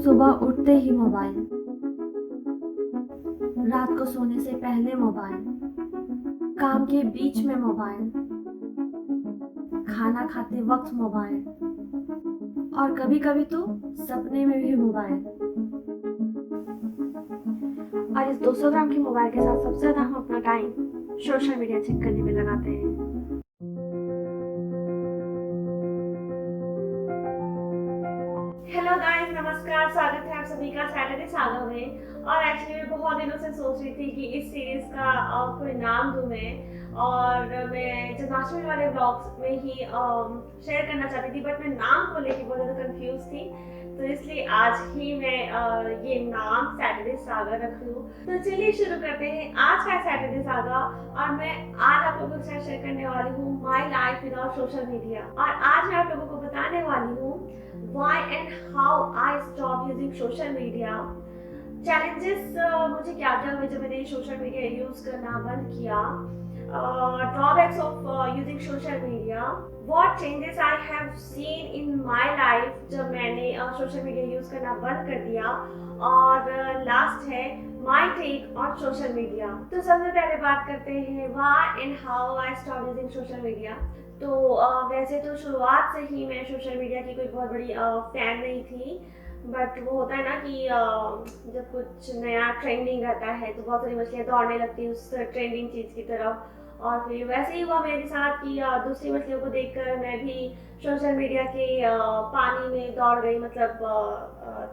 सुबह उठते ही मोबाइल, रात को सोने से पहले मोबाइल, काम के बीच में मोबाइल, खाना खाते वक्त मोबाइल और कभी कभी तो सपने में भी मोबाइल। और इस 200 ग्राम के मोबाइल के साथ सबसे ज्यादा हम अपना टाइम सोशल मीडिया चेक करने में लगाते हैं। हेलो गाइस, नमस्कार, स्वागत है आप सभी का सैटरडे सागा में। और एक्चुअली मैं बहुत दिनों से सोच रही थी कि इस सीरीज का कोई नाम दूं मैं, और मैं जन्माष्टमी वाले ब्लॉग्स में ही शेयर करना चाहती थी, बट मैं नाम को लेकर बहुत ज़्यादा कंफ्यूज थी, तो इसलिए आज ही मैं ये नाम सैटरडे सागा रख लूँ। तो चलिए शुरू करते हैं आज का सैटरडे सागा। और मैं आज आप लोगों के साथ शेयर करने वाली हूँ my life without social media. और आज मैं आप लोगों को बताने वाली हूँ why and how I stopped using social media, challenges मुझे क्या क्या हुए जब मैंने सोशल मीडिया यूज करना बंद किया, drawbacks of using social media, what changes I have seen in my life जब मैंने सोशल मीडिया यूज करना बंद कर दिया, और लास्ट है माई टेक ऑन सोशल मीडिया। तो सबसे पहले बात करते हैं why and how I stopped using social media। तो वैसे तो शुरुआत से ही मैं सोशल मीडिया की कोई बहुत बड़ी फैन नहीं थी, बट वो होता है ना कि जब कुछ नया ट्रेंडिंग रहता है तो बहुत सारी मछलियाँ दौड़ने लगती हैं उस ट्रेंडिंग चीज़ की तरफ। और फिर वैसे ही हुआ मेरे साथ कि दूसरी मछलियों को देखकर मैं भी सोशल मीडिया के पानी में दौड़ गई, मतलब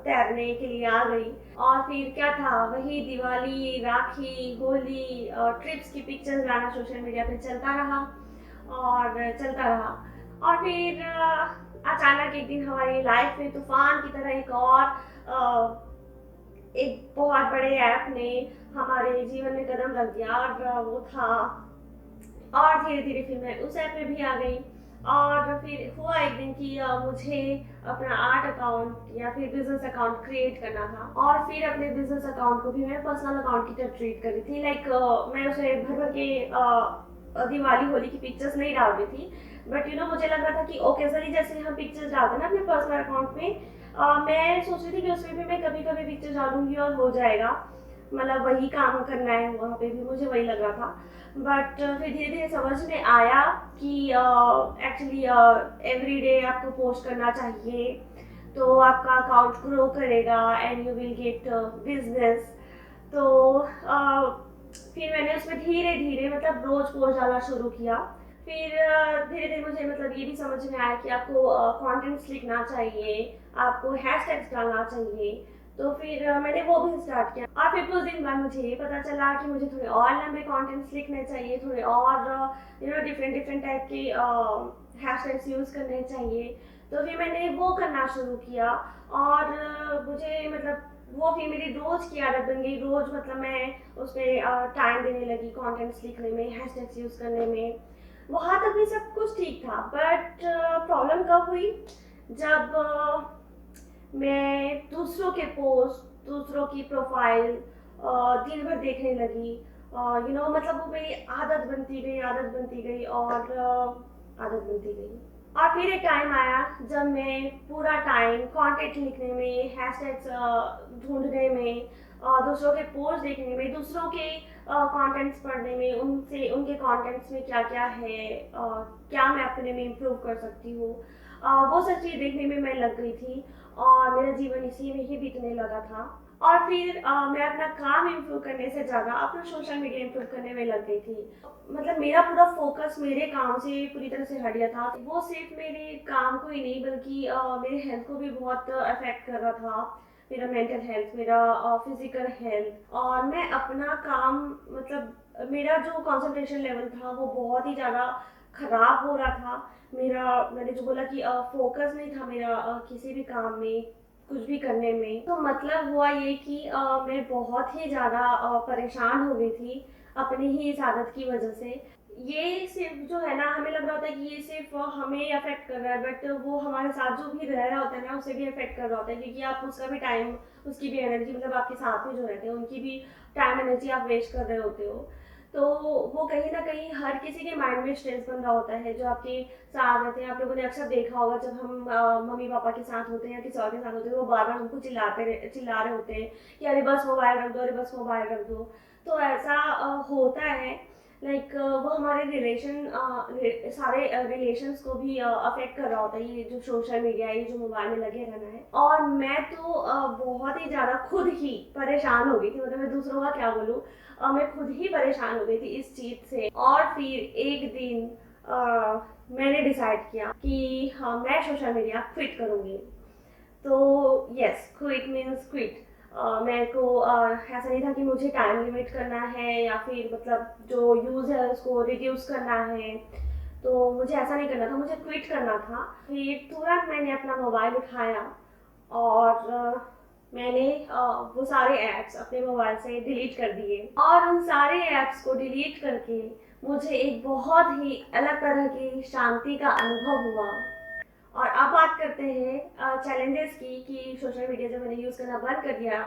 तैरने के लिए आ गई। और फिर क्या था, वही दिवाली, राखी, होली, ट्रिप्स की पिक्चर्स लाना सोशल मीडिया पे चलता रहा और चलता रहा। और फिर अचानक एक दिन हमारी लाइफ में तूफान की तरह एक बहुत बड़े ऐप ने हमारे जीवन में कदम रख दिया, और वो था, और धीरे धीरे फिर मैं उस ऐप में भी आ गई। और फिर हुआ एक दिन कि मुझे अपना आर्ट अकाउंट या फिर बिजनेस अकाउंट क्रिएट करना था, और फिर अपने बिजनेस अकाउंट को भी मैं पर्सनल अकाउंट की तरह ट्रीट कर रही थी। लाइक मैं उसे भर भर के दिवाली होली की पिक्चर्स नहीं डाल रही थी, बट मुझे लग रहा था कि ओकेजनली जैसे हम पिक्चर्स डालते हैं ना अपने पर्सनल अकाउंट में, मैं सोच रही थी कि उसमें भी मैं कभी कभी पिक्चर डालूंगी और हो जाएगा, मतलब वही काम करना है, वहाँ पे भी मुझे वही लग रहा था। बट फिर धीरे धीरे समझ में आया कि एक्चुअली एवरी डे आपको पोस्ट करना चाहिए, तो आपका अकाउंट ग्रो करेगा and you will get business. तो फिर मैंने उसमें धीरे धीरे मतलब रोज पोस्ट डालना शुरू किया। फिर धीरे धीरे मुझे मतलब ये भी समझ में आया कि आपको कंटेंट्स लिखना चाहिए, आपको हैशटैग्स डालना चाहिए। तो फिर मैंने वो भी स्टार्ट किया, और फिर कुछ दिन बाद मुझे ये पता चला कि मुझे थोड़े और लंबे कंटेंट्स लिखने चाहिए, थोड़े और डिफरेंट डिफरेंट टाइप के हैशटैग्स यूज़ करने चाहिए। तो फिर मैंने वो करना शुरू किया, और मुझे मतलब वो फिर मेरी रोज की आदत बन गई। रोज मतलब मैं उस पर टाइम देने लगी कंटेंट्स लिखने में, हैशटैग्स यूज़ करने में। वहाँ तक भी सब कुछ ठीक था, बट प्रॉब्लम कब हुई, जब मैं दूसरों के पोस्ट, दूसरों की प्रोफाइल दिन भर देखने लगी। मतलब वो मेरी आदत बनती गई, आदत बनती गई, और आदत बनती गई। और फिर एक टाइम आया जब मैं पूरा टाइम कंटेंट लिखने में, हैशटैग्स ढूंढने में, दूसरों के पोस्ट देखने में, दूसरों के कंटेंट्स पढ़ने में, उनसे उनके कंटेंट्स में क्या क्या है, क्या मैं अपने में इम्प्रूव कर सकती हूँ, वो सब चीज़ देखने में मैं लग गई थी, और मेरा जीवन इसी में ही बीतने लगा था। और फिर मैं अपना काम इम्प्रूव करने से ज़्यादा अपना सोशल मीडिया इम्प्रूव करने में लग गई थी। मतलब मेरा पूरा फोकस मेरे काम से पूरी तरह से हट गया था। वो सिर्फ मेरे काम को ही नहीं बल्कि मेरे हेल्थ को भी बहुत अफेक्ट कर रहा था, मेरा मेंटल हेल्थ, मेरा फिजिकल हेल्थ। और मैं अपना काम, मतलब मेरा जो कंसंट्रेशन लेवल था वो बहुत ही ज़्यादा खराब हो रहा था। मैंने जो बोला कि फोकस नहीं था मेरा किसी भी काम में, कुछ भी करने में। तो मतलब हुआ ये कि मैं बहुत ही ज़्यादा परेशान हो गई थी अपनी ही इस आदत की वजह से। ये सिर्फ जो है ना, हमें लग रहा होता है कि ये सिर्फ हमें अफेक्ट कर रहा है, बट वो हमारे साथ जो भी रह रहा होता है ना उसे भी अफेक्ट कर रहा होता है, क्योंकि आप उसका भी टाइम, उसकी भी एनर्जी, मतलब आपके साथ में जो रहते हैं उनकी भी टाइम एनर्जी आप वेस्ट कर रहे होते हो। तो वो कहीं न कहीं हर किसी के माइंड में स्ट्रेस बन रहा होता है, जो आपके साथ रहते हैं। आप लोगों ने अक्सर देखा होगा जब हम मम्मी-पापा के साथ होते हैं या किसी और के साथ होते हैं, वो बार-बार हमको चिल्ला रहे होते हैं कि अरे बस मोबाइल रख दो, अरे बस मोबाइल रख दो। तो ऐसा होता है, लाइक वो हमारे सारे रिलेशंस को भी अफेक्ट कर रहा होता है, ये जो सोशल मीडिया है, ये जो मोबाइल में लगे रहना है। और मैं तो बहुत ही ज़्यादा खुद ही परेशान हो गई थी, मतलब मैं दूसरों का क्या बोलूँ, मैं खुद ही परेशान हो गई थी इस चीज़ से। और फिर एक दिन मैंने डिसाइड किया कि हाँ, मैं सोशल मीडिया क्विट करूँगी। तो यस, क्विट मीन्स क्विट। मेरे को ऐसा नहीं था कि मुझे टाइम लिमिट करना है या फिर मतलब जो यूज़ है उसको रिड्यूस करना है, तो मुझे ऐसा नहीं करना था, मुझे क्विट करना था। फिर तुरंत मैंने अपना मोबाइल उठाया और मैंने वो सारे ऐप्स अपने मोबाइल से डिलीट कर दिए। और उन सारे ऐप्स को डिलीट करके मुझे एक बहुत ही अलग तरह की शांति का अनुभव हुआ। और अब बात करते हैं चैलेंजेस की, कि सोशल मीडिया जब मैंने यूज़ करना बंद कर दिया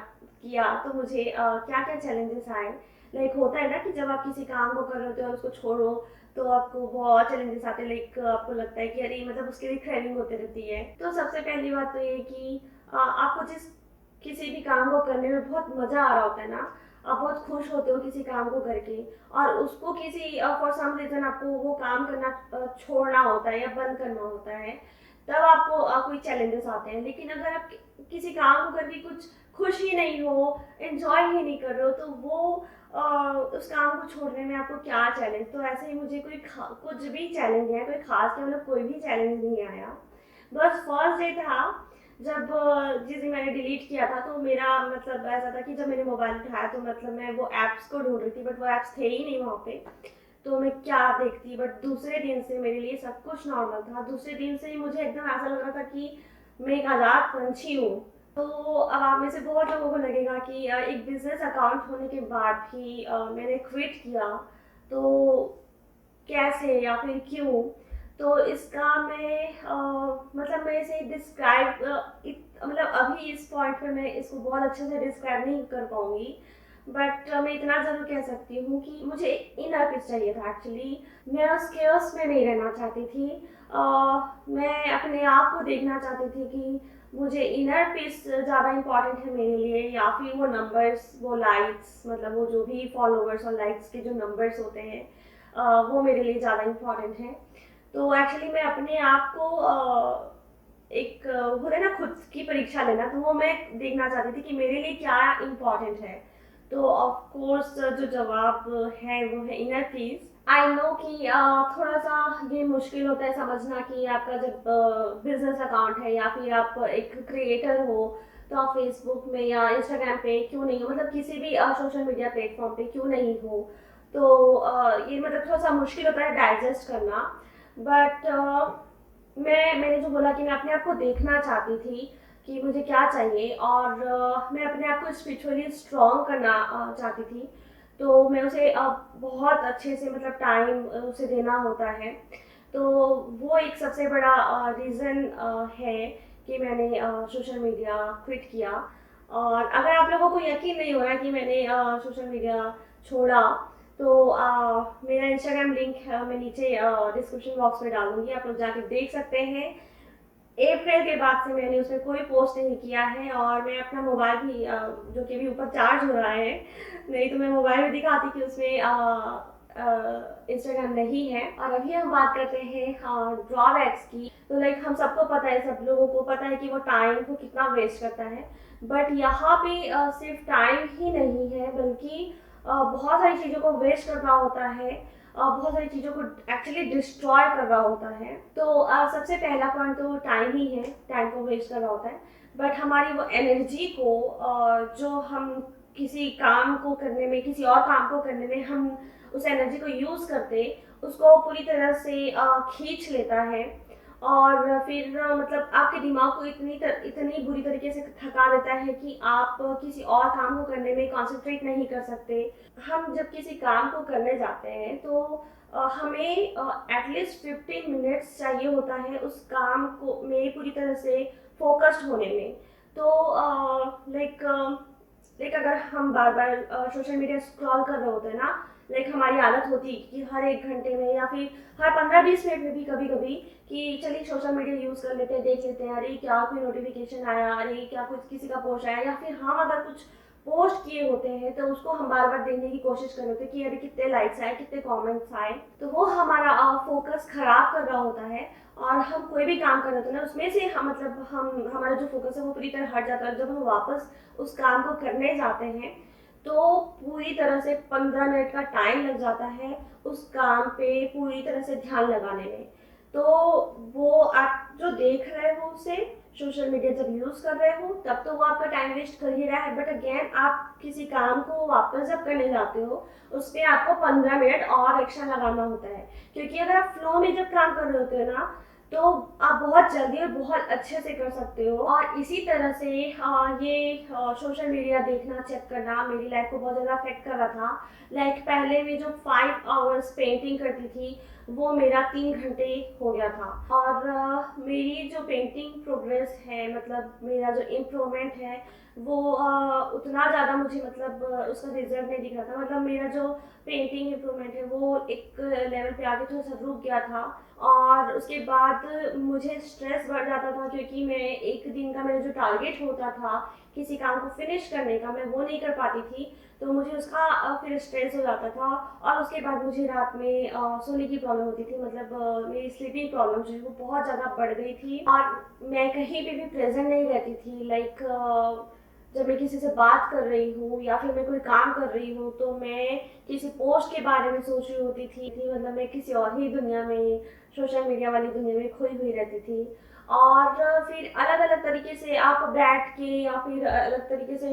किया तो मुझे क्या क्या चैलेंजेस आए। लाइक होता है ना कि जब आप किसी काम को कर रहे होते हो और उसको छोड़ो तो आपको बहुत चैलेंजेस आते हैं। लाइक आपको लगता है कि अरे मतलब उसके लिए क्रेविंग होती रहती है। तो सबसे पहली बात तो ये कि आपको जिस किसी भी काम को करने में बहुत मज़ा आ रहा होता है ना, आप बहुत खुश होते हो किसी काम को करके, और उसको किसी फॉर सम रीज़न आपको वो काम करना छोड़ना होता है या बंद करना होता है, तब आपको कोई चैलेंजेस आते हैं। लेकिन अगर आप किसी काम को करके कुछ खुश ही नहीं हो, एंजॉय ही नहीं कर रहे हो, तो वो उस काम को छोड़ने में आपको क्या चैलेंज। तो ऐसे ही मुझे कुछ भी चैलेंज है, कोई खास के मतलब कोई भी चैलेंज नहीं आया। बस फर्स्ट डे था जब जिस दिन मैंने डिलीट किया था, तो मेरा मतलब ऐसा था कि जब मैंने मोबाइल उठाया तो मतलब मैं वो ऐप्स को ढूंढ रही थी, बट वो ऐप्स थे ही नहीं वहाँ पे। तो मैं क्या देखती, बट दूसरे दिन से मेरे लिए सब कुछ नॉर्मल था। दूसरे दिन से ही मुझे एकदम ऐसा लग रहा था कि मैं एक आज़ाद पंछी हूँ। तो अब आप में से बहुत लोगों को लगेगा कि एक बिजनेस अकाउंट होने के बाद भी मैंने क्विट किया, तो कैसे या फिर क्यों। तो इसका मतलब मैं इसे डिस्क्राइब मतलब अभी इस पॉइंट पे मैं इसको बहुत अच्छे से डिस्क्राइब नहीं कर पाऊंगी, बट मैं इतना ज़रूर कह सकती हूँ कि मुझे इनर पीस चाहिए था एक्चुअली। मैं उस केओस में नहीं रहना चाहती थी। मैं अपने आप को देखना चाहती थी कि मुझे इनर पीस ज़्यादा इम्पॉर्टेंट है मेरे लिए, या फिर वो नंबर्स, वो लाइक्स, मतलब वो जो भी फॉलोवर्स और लाइक्स के जो नंबर्स होते हैं वो मेरे लिए ज़्यादा इम्पॉर्टेंट है। तो एक्चुअली मैं अपने आप को एक होता है ना खुद की परीक्षा लेना, तो वो मैं देखना चाहती थी कि मेरे लिए क्या इम्पोर्टेंट है। तो ऑफ कोर्स जो जवाब है वो है इनर पीस। आई नो कि थोड़ा सा ये मुश्किल होता है समझना कि आपका जब बिजनेस अकाउंट है या फिर आप एक क्रिएटर हो, तो आप फेसबुक में या इंस्टाग्राम पे क्यों नहीं हो, मतलब किसी भी सोशल मीडिया प्लेटफॉर्म पे क्यों नहीं हो। तो ये मतलब थोड़ा सा मुश्किल होता है डाइजेस्ट करना। बट मैंने जो बोला कि मैं अपने आप को देखना चाहती थी कि मुझे क्या चाहिए, और मैं अपने आप को स्पिरिचुअली स्ट्रॉन्ग करना चाहती थी। तो मैं उसे बहुत अच्छे से मतलब टाइम उसे देना होता है। तो वो एक सबसे बड़ा रीज़न है कि मैंने सोशल मीडिया क्विट किया। और अगर आप लोगों को यकीन नहीं हो रहा कि मैंने सोशल मीडिया छोड़ा, तो मेरा इंस्टाग्राम लिंक मैं नीचे डिस्क्रिप्शन बॉक्स में डाल दूँगी, आप लोग जाके देख सकते हैं। अप्रैल के बाद से मैंने उसमें कोई पोस्ट नहीं किया है, और मैं अपना मोबाइल भी जो कि अभी ऊपर चार्ज हो रहा है, नहीं तो मैं मोबाइल भी दिखाती कि उसमें इंस्टाग्राम नहीं है। और अभी हम बात करते हैं ड्रॉबैक्स की। तो लाइक हम सबको पता है, सब लोगों को पता है कि वो टाइम को कितना वेस्ट करता है। बट यहाँ पे सिर्फ टाइम ही नहीं है, बल्कि बहुत सारी चीज़ों को वेस्ट कर रहा होता है, बहुत सारी चीज़ों को एक्चुअली डिस्ट्रॉय कर रहा होता है। तो सबसे पहला पॉइंट तो टाइम ही है, टाइम को वेस्ट कर रहा होता है। बट हमारी वो एनर्जी को जो हम किसी काम को करने में, किसी और काम को करने में हम उस एनर्जी को यूज़ करते, उसको पूरी तरह से खींच लेता है। और फिर मतलब आपके दिमाग को इतनी बुरी तरीके से थका देता है कि आप किसी और काम को करने में कंसंट्रेट नहीं कर सकते। हम जब किसी काम को करने जाते हैं तो हमें एटलीस्ट 15 मिनट्स चाहिए होता है उस काम को में पूरी तरह से फोकस्ड होने में। तो लाइक अगर हम बार बार सोशल मीडिया स्क्रॉल कर रहे होते हैं ना, लाइक हमारी आदत होती कि हर 1 घंटे में या फिर हर 15-20 मिनट में भी कभी कभी कि चलिए सोशल मीडिया यूज़ कर लेते हैं, देख लेते हैं, अरे क्या कोई नोटिफिकेशन आया, अरे क्या कुछ किसी का पोस्ट आया, या फिर हम अगर कुछ पोस्ट किए होते हैं तो उसको हम बार बार देखने की कोशिश कर रहे होते हैं कि अरे कितने लाइक्स आए, कितने कमेंट्स आए, तो वो हमारा फोकस खराब कर रहा होता है। और हम कोई भी काम कर रहे होते हैं ना, उसमें से हम मतलब हम हमारा जो फोकस है वो पूरी तरह हट जाता है। जब हम वापस उस काम को करने जाते हैं तो पूरी तरह से 15 मिनट का टाइम लग जाता है उस काम पे पूरी तरह से ध्यान लगाने में। तो वो आप जो देख रहे हो उसे सोशल मीडिया जब यूज़ कर रहे हो तब तो वो आपका टाइम वेस्ट कर ही रहा है, बट अगेन आप किसी काम को वापस जब करने जाते हो उस पर आपको 15 मिनट और एक्स्ट्रा लगाना होता है, क्योंकि अगर आप फ्लो में जब काम कर रहे होते हो ना तो आप बहुत जल्दी और बहुत अच्छे से कर सकते हो। और इसी तरह से ये सोशल मीडिया देखना, चेक करना मेरी लाइफ को बहुत ज़्यादा अफेक्ट कर रहा था। लाइक पहले मैं जो 5 आवर्स पेंटिंग करती थी वो मेरा 3 घंटे हो गया था। और मेरी जो पेंटिंग प्रोग्रेस है, मतलब मेरा जो इम्प्रूवमेंट है वो उतना ज़्यादा मुझे मतलब उसका रिजल्ट नहीं दिख रहा था। मतलब मेरा जो पेंटिंग इम्प्रूवमेंट है वो एक लेवल पे आके थोड़ा सा रुक गया था। और उसके बाद मुझे स्ट्रेस बढ़ जाता था, क्योंकि मैं एक दिन का मेरा जो टारगेट होता था किसी काम को फिनिश करने का, मैं वो नहीं कर पाती थी, तो मुझे उसका फिर स्ट्रेस हो जाता था। और उसके बाद मुझे रात में सोने की प्रॉब्लम होती थी, मतलब मेरी स्लीपिंग प्रॉब्लम जो है वो बहुत ज़्यादा बढ़ गई थी। और मैं कहीं पे भी प्रेजेंट नहीं रहती थी। लाइक जब मैं किसी से बात कर रही हूँ या फिर मैं कोई काम कर रही हूँ तो मैं किसी पोस्ट के बारे में सोच रही होती थी, मतलब मैं किसी और ही दुनिया में, सोशल मीडिया वाली दुनिया में खोई हुई रहती थी। और फिर अलग अलग तरीके से आप बैठ के या फिर अलग तरीके से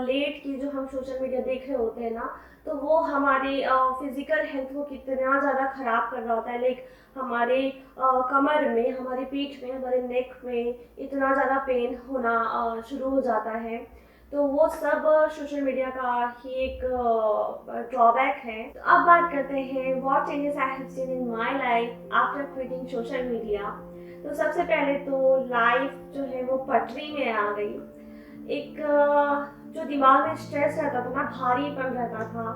लेट के जो हम सोशल मीडिया देख रहे होते हैं ना, तो वो हमारे फिजिकल हेल्थ को कितना ज़्यादा ख़राब कर रहा होता है। लाइक हमारे कमर में, हमारे पीठ में, हमारे नेक में इतना ज़्यादा पेन होना शुरू हो जाता है। तो वो सब सोशल मीडिया का ही एक ड्रॉबैक है। तो अब बात करते हैं what changes I have seen in my life after quitting social media. तो सबसे पहले तो लाइफ जो है वो पटरी में आ गई। एक जो दिमाग में स्ट्रेस रहता था ना, भारीपन रहता था,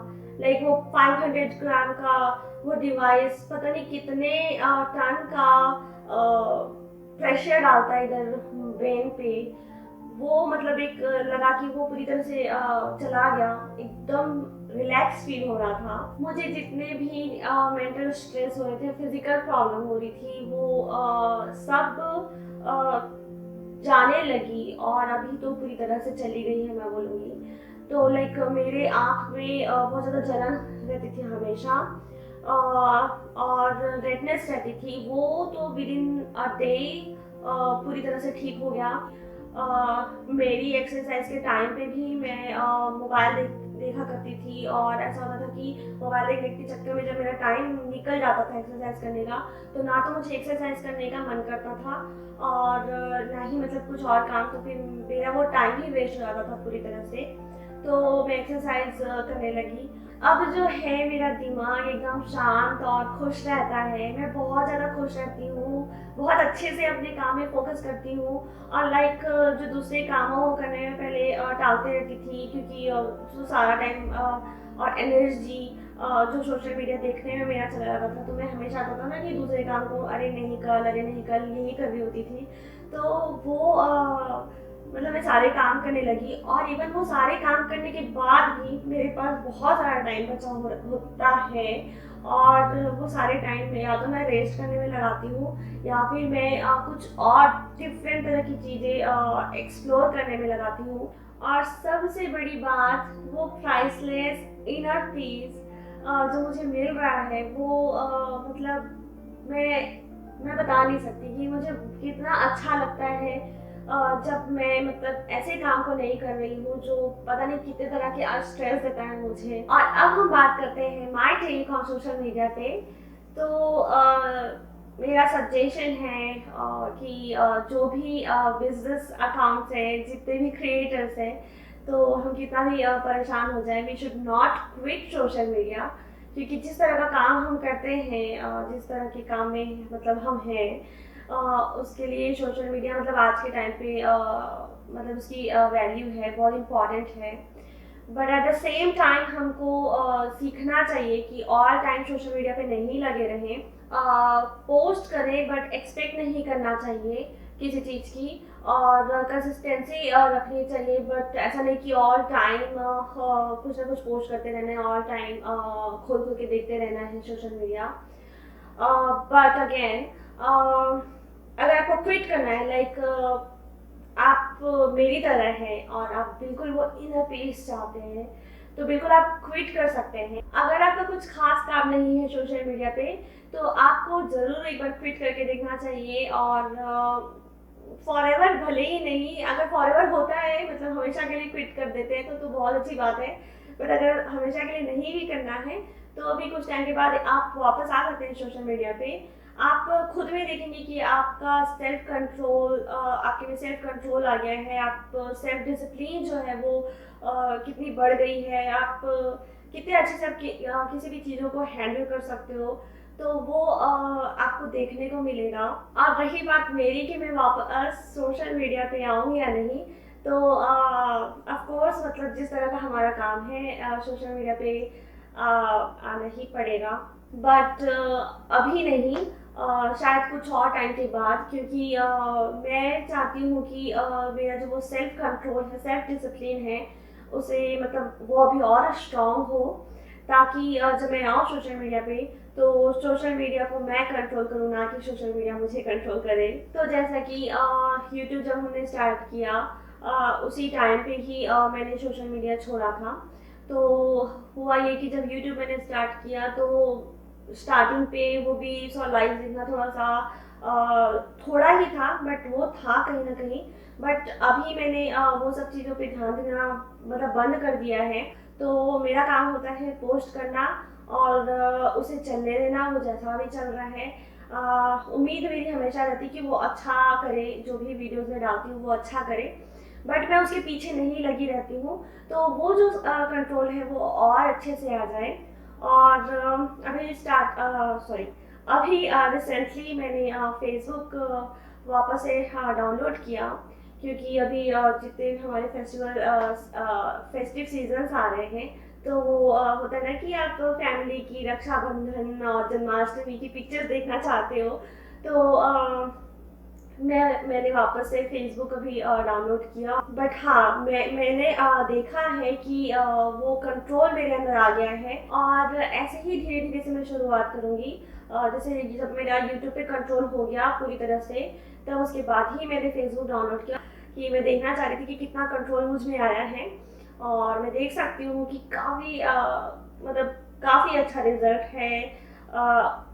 लाइक वो 500 ग्राम का वो डिवाइस पता नहीं कितने टन का प्रेशर डालता है इधर ब्रेन पे, वो मतलब एक लगा कि वो पूरी तरह से चला गया, एकदम रिलैक्स फील हो रहा था। मुझे जितने भी मेंटल स्ट्रेस हो रहे थे, फिजिकल प्रॉब्लम हो रही थी, वो सब जाने लगी और अभी तो पूरी तरह से चली गई है मैं बोलूँगी। तो लाइक मेरे आँख में बहुत ज़्यादा जलन रहती थी हमेशा, और रेडनेस रहती थी, वो तो विद इन अ डे पूरी तरह से ठीक हो गया। मेरी एक्सरसाइज के टाइम पे भी मैं मोबाइल देखा करती थी, और ऐसा होता था कि मोबाइल देखने के चक्कर में जब मेरा टाइम निकल जाता था एक्सरसाइज करने का, तो ना तो मुझे एक्सरसाइज करने का मन करता था और ना ही मतलब कुछ और काम, तो फिर मेरा वो टाइम ही वेस्ट हो जाता था पूरी तरह से। तो मैं एक्सरसाइज करने लगी। अब जो है मेरा दिमाग एकदम शांत और खुश रहता है, मैं बहुत ज़्यादा खुश रहती हूँ, बहुत अच्छे से अपने काम में फोकस करती हूँ। और लाइक जो दूसरे कामों को करने में पहले टालते रहती थी, क्योंकि जो सारा टाइम और एनर्जी जो सोशल मीडिया देखने में मेरा चला जाता था, तो मैं हमेशा आता था ना कि दूसरे काम को अरे नहीं कल, अरे नहीं कल, यही कर रही होती थी। तो वो मतलब मैं सारे काम करने लगी, और इवन वो सारे काम करने के बाद भी मेरे पास बहुत सारा टाइम बचा होता है, और वो सारे टाइम में या तो मैं रेस्ट करने में लगाती हूँ या फिर मैं कुछ और डिफरेंट तरह की चीज़ें एक्सप्लोर करने में लगाती हूँ। और सबसे बड़ी बात, वो प्राइसलेस इनर पीस जो मुझे मिल रहा है वो मतलब मैं बता नहीं सकती कि मुझे कितना अच्छा लगता है जब मैं मतलब ऐसे काम को नहीं कर रही हूँ जो पता नहीं कितने तरह के आज स्ट्रेस देता है मुझे। और अब हम बात करते हैं my take on social media पे। तो मेरा सजेशन है कि जो भी बिजनेस अकाउंट्स हैं, जितने भी क्रिएटर्स हैं, तो हम कितना भी परेशान हो जाए, we should not quit social media. क्योंकि जिस तरह का काम हम करते हैं, जिस तरह के काम में मतलब हम हैं, उसके लिए सोशल मीडिया मतलब आज के टाइम पे मतलब उसकी वैल्यू है, बहुत इम्पॉर्टेंट है। But at the same time हमको सीखना चाहिए कि ऑल टाइम सोशल मीडिया पे नहीं लगे रहें। पोस्ट करें बट एक्सपेक्ट नहीं करना चाहिए किसी चीज़ की, और कंसिस्टेंसी रखनी चाहिए, बट ऐसा नहीं कि ऑल टाइम कुछ ना कुछ पोस्ट करते रहना है, ऑल टाइम खोल खोल के देखते रहना है सोशल मीडिया। बट अगेन अगर आपको क्विट करना है, लाइक आप मेरी तरह हैं और आप बिल्कुल वो इनर पीस चाहते हैं, तो बिल्कुल आप क्विट कर सकते हैं। अगर आपका कुछ खास काम नहीं है सोशल मीडिया पे, तो आपको ज़रूर एक बार क्विट करके देखना चाहिए। और फॉरएवर भले ही नहीं, अगर फॉरएवर होता है मतलब हमेशा के लिए क्विट कर देते हैं तो बहुत अच्छी बात है। बट अगर हमेशा के लिए नहीं भी करना है तो अभी कुछ टाइम के बाद आप वापस आ सकते हैं सोशल मीडिया पे। आप खुद में देखेंगे कि आपका सेल्फ कंट्रोल, आपके में सेल्फ कंट्रोल आ गया है, आप सेल्फ डिसिप्लिन जो है वो कितनी बढ़ गई है, आप कितने अच्छे से आप किसी भी चीज़ों को हैंडल कर सकते हो, तो वो आपको देखने को मिलेगा। अब रही बात मेरी कि मैं वापस सोशल मीडिया पे आऊँ या नहीं, तो ऑफ कोर्स मतलब जिस तरह का हमारा काम है सोशल मीडिया पे आना ही पड़ेगा। बट अभी नहीं, शायद कुछ और टाइम के बाद, क्योंकि मैं चाहती हूँ कि मेरा जो वो सेल्फ कंट्रोल है, सेल्फ डिसिप्लिन है, उसे मतलब वो अभी और स्ट्रॉन्ग हो, ताकि जब मैं आऊँ सोशल मीडिया पे तो सोशल मीडिया को मैं कंट्रोल करूँ, ना कि सोशल मीडिया मुझे कंट्रोल करे। तो जैसा कि यूट्यूब जब हमने स्टार्ट किया उसी टाइम पे ही मैंने सोशल मीडिया छोड़ा था। तो हुआ ये कि जब यूट्यूब मैंने स्टार्ट किया तो स्टार्टिंग पे वो भी लाइव देखना थोड़ा सा थोड़ा ही था, बट वो था कहीं ना कहीं। बट अभी मैंने वो सब चीज़ों पे ध्यान देना मतलब बंद कर दिया है। तो मेरा काम होता है पोस्ट करना और उसे चलने देना, वो जैसा भी चल रहा है। उम्मीद मेरी हमेशा रहती कि वो अच्छा करे, जो भी वीडियोज़ में डालती हूँ वो अच्छा करे, बट मैं उसके पीछे नहीं लगी रहती हूँ। तो वो जो कंट्रोल है वो और अच्छे से आ जाए। और अभी रिसेंटली मैंने फेसबुक वापस से डाउनलोड किया, क्योंकि अभी जितने हमारे फेस्टिव सीजन्स आ रहे हैं, तो वो होता है ना कि आप फैमिली की रक्षाबंधन और जन्माष्टमी की पिक्चर्स देखना चाहते हो, तो मैंने वापस से फेसबुक अभी डाउनलोड किया। बट हाँ, मैंने देखा है कि वो कंट्रोल मेरे अंदर आ गया है, और ऐसे ही धीरे धीरे से मैं शुरुआत करूँगी। जैसे जब मेरा यूट्यूब पे कंट्रोल हो गया पूरी तरह से, तब उसके बाद ही मैंने फेसबुक डाउनलोड किया, कि मैं देखना चाह रही थी कि कितना कंट्रोल मुझ में आया है। और मैं देख सकती हूँ कि काफ़ी मतलब काफ़ी अच्छा रिजल्ट है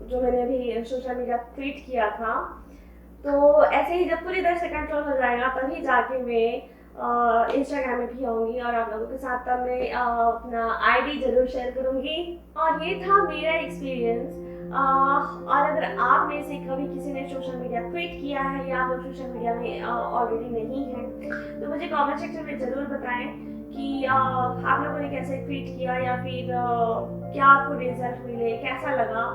जो मैंने अभी सोशल मीडिया ट्वीट किया था। तो ऐसे ही जब पूरी तरह से कंट्रोल हो जाएगा तभी जाके मैं इंस्टाग्राम में भी आऊँगी, और आप लोगों के साथ तब मैं अपना आईडी ज़रूर शेयर करूँगी। और ये था मेरा एक्सपीरियंस। और अगर आप में से कभी किसी ने सोशल मीडिया क्विट किया है, या आप लोग सोशल मीडिया में ऑलरेडी नहीं हैं, तो मुझे कमेंट सेक्शन में ज़रूर बताएं कि आप लोगों ने कैसे क्विट किया, या फिर क्या आपको रिजल्ट मिले, कैसा लगा।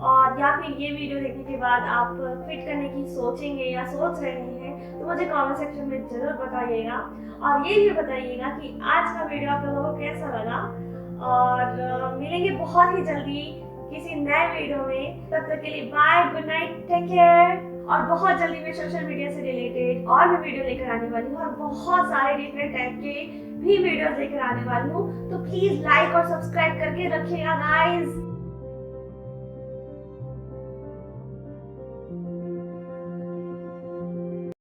और या फिर ये वीडियो देखने के बाद आप क्विट करने की सोचेंगे या सोच रहे हैं, तो मुझे कमेंट सेक्शन में ज़रूर बताइएगा। और ये भी बताइएगा कि आज का वीडियो आप लोगों को कैसा लगा। और मिलेंगे बहुत ही जल्दी किसी नए वीडियो में। तब तक के लिए bye, good night, take care. और बहुत जल्दी मैं सोशल मीडिया से रिलेटेड और भी वीडियो लेकर आने वाली हूँ, और बहुत सारे डिफरेंट टाइप के भी वीडियोस लेकर आने वाली हूँ। तो प्लीज़ लाइक और सब्सक्राइब करके रखिएगा गाइज।